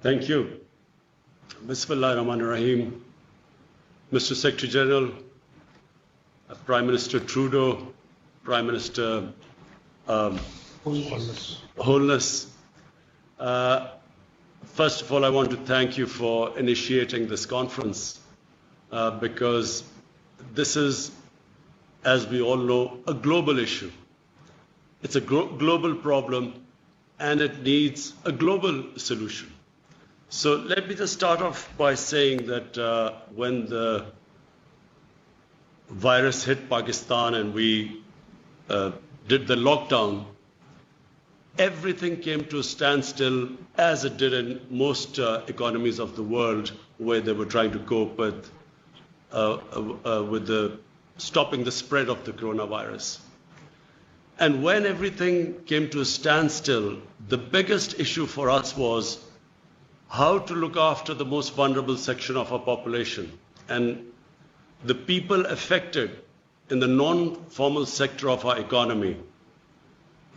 Thank you. Bismillah ar-Rahman ar-Rahim. Mr. Secretary General, Prime Minister Trudeau, Prime Minister Holness. First of all, I want to thank you for initiating this conference because this is, as we all know, a global issue. It's a global problem and it needs a global solution. So let me just start off by saying that when the virus hit Pakistan and we did the lockdown, everything came to a standstill, as it did in most economies of the world where they were trying to cope with stopping the spread of the coronavirus. And when everything came to a standstill, the biggest issue for us was how to look after the most vulnerable section of our population. And the people affected in the non-formal sector of our economy.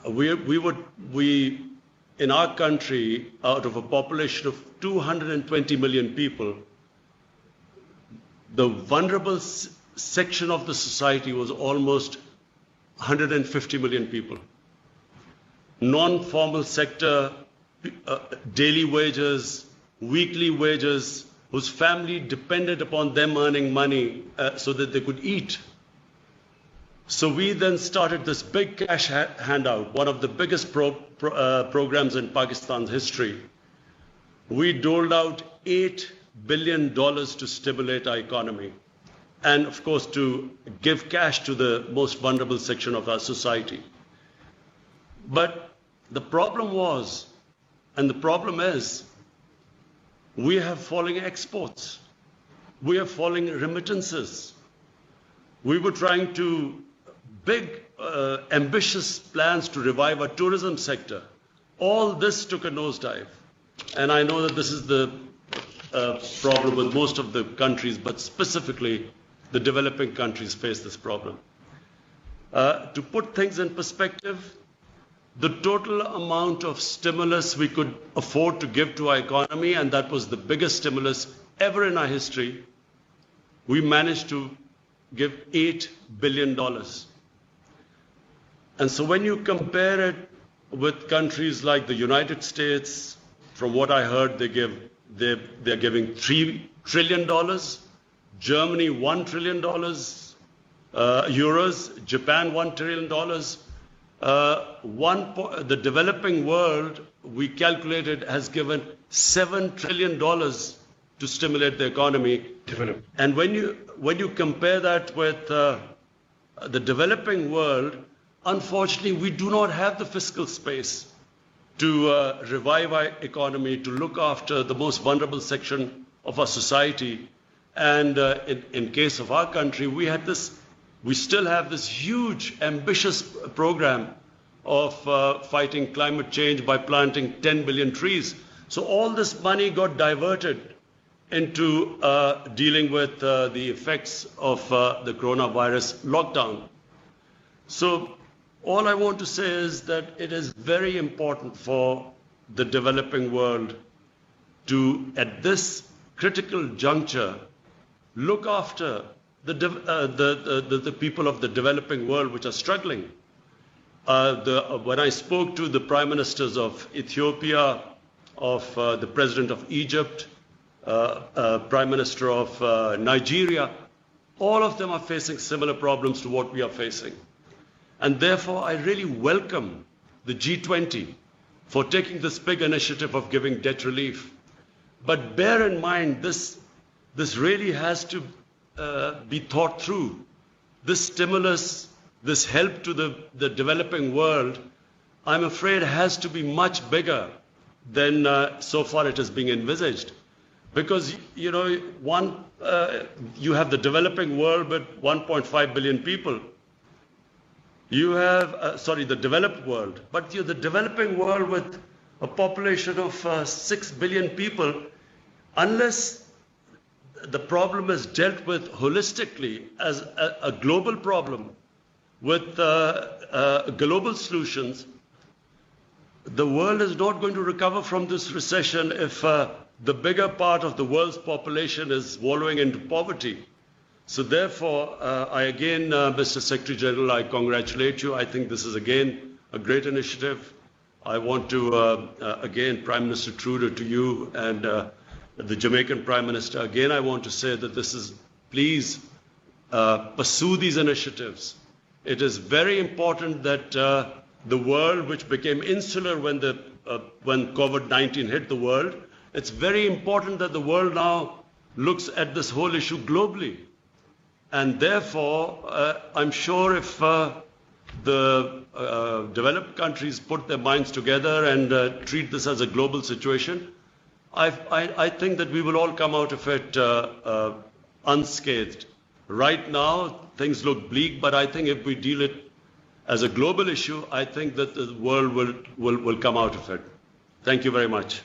We in our country, out of a population of 220 million people, the vulnerable section of the society was almost 150 million people. Non-formal sector, daily wages, weekly wages, whose family depended upon them earning money so that they could eat. So we then started this big cash handout, one of the biggest programs in Pakistan's history. We doled out $8 billion to stimulate our economy and, of course, to give cash to the most vulnerable section of our society. But the problem was, and the problem is, we have falling exports. We have falling remittances. We were trying to big, ambitious plans to revive our tourism sector. All this took a nosedive. And I know that this is the problem with most of the countries, but specifically the developing countries face this problem. To put things in perspective, the total amount of stimulus we could afford to give to our economy, and that was the biggest stimulus ever in our history, we managed to give $8 billion. And so when you compare it with countries like the United States, from what I heard, they're giving $3 trillion, Germany $1 trillion, euros, Japan $1 trillion. The developing world, we calculated, has given $7 trillion to stimulate the economy. And when you compare that with the developing world, unfortunately, we do not have the fiscal space to revive our economy, to look after the most vulnerable section of our society. And in case of our country, we still have this huge, ambitious program of fighting climate change by planting 10 billion trees. So all this money got diverted into dealing with the effects of the coronavirus lockdown. So all I want to say is that it is very important for the developing world to, at this critical juncture, look after the people of the developing world which are struggling. When I spoke to the prime ministers of Ethiopia, of the president of Egypt, prime minister of Nigeria, all of them are facing similar problems to what we are facing. And therefore, I really welcome the G20 for taking this big initiative of giving debt relief. But bear in mind, this really has to be thought through. This stimulus, this help to the developing world, I'm afraid has to be much bigger than so far it is being envisaged. Because, you know, you have the developing world with 1.5 billion people. You have, the developed world, but you're the developing world with a population of 6 billion people. Unless the problem is dealt with holistically as a global problem with global solutions, the world is not going to recover from this recession if the bigger part of the world's population is wallowing into poverty. So therefore, I again, Mr. Secretary General, I congratulate you. I think this is again a great initiative. I want to, again, Prime Minister Trudeau, to you and the Jamaican Prime Minister, again, I want to say that this is, please pursue these initiatives. It is very important that the world, which became insular when COVID-19 hit the world, it's very important that the world now looks at this whole issue globally. And therefore, I'm sure if the developed countries put their minds together and treat this as a global situation, I think that we will all come out of it unscathed. Right now, things look bleak, but I think if we deal it as a global issue, I think that the world will come out of it. Thank you very much.